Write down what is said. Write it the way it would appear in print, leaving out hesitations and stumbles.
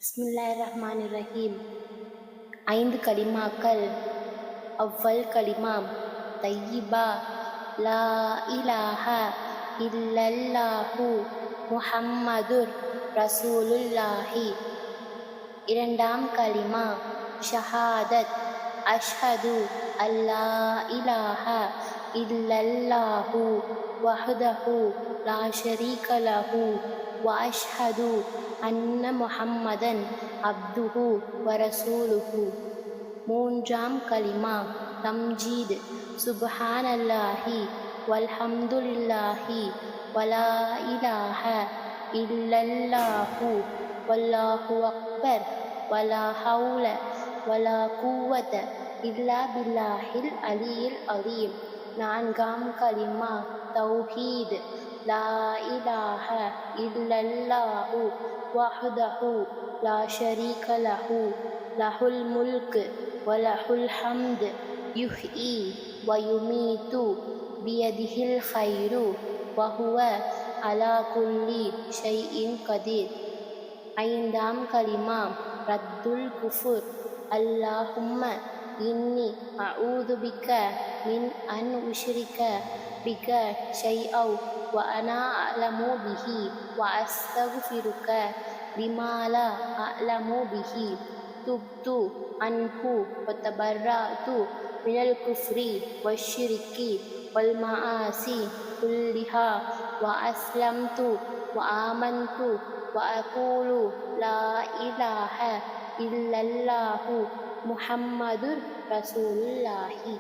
பிஸ்மில்லாஹிர்ரஹ்மானிர்ரஹீம். 5 கலிமாக்கள். அவ்வல் கலிமா தையிபா, லா இலாஹா இல்லல்லாஹு முஹம்மதுர் ரசூலுல்லாஹி. இரண்டாம் கலிமா ஷஹாதத், அஷ்ஹது அல்லா இலாஹா இல்லல்லாஹு வஹ்தஹு லா ஷரீக லஹு வ அஷ்ஹது அன்ன முஹம்மதன் அப்துஹு வ ரசூலுஹு. மூன்றாம் கலிமா தம்ஜீத், சுப்ஹானல்லாஹி வல்ஹம்துலில்லாஹி வலா இலாஹா இல்லல்லாஹு வல்லாஹு அக்பர் வலா ஹவுல வலா குவத இல்லா பில்லாஹில் அலியில் அலீம். நான்காம் கலிமா தௌஹீத், லா இலாஹா இல்லல்லாஹு வஹ்தஹு லா ஷரீக லஹு லஹுல் முல்க் வ லஹுல் ஹம்த் யுஹ்யி வ யுமீத்து பியதிஹில் கைரு வ ஹுவ அலா குல்லி ஷைஇன் கதீர். ஐந்தாம் கலிமா ரத்துல் குஃபுர், அல்லாஹும்ம இன்னி அஊது பிக்க மின் அன் உஷ்ரிக பிக ஷைஅவ் வ அனா அஅலமு பிஹி வ அஸ்தக்ஃபிருக லிமா லா அஅலமு பிஹி. துப்து அன்ஹு வ தபர்ரஅது மினல் குஃப்ரி வஷ்ஷிர்கி வல் மஆசி குல்லிஹா வ அஸ்லம்து வ ஆமன்து வ அகூலு லா இலாஹா இல்லல்லாஹு முஹம்மதுர் ரசூலுல்லாஹி.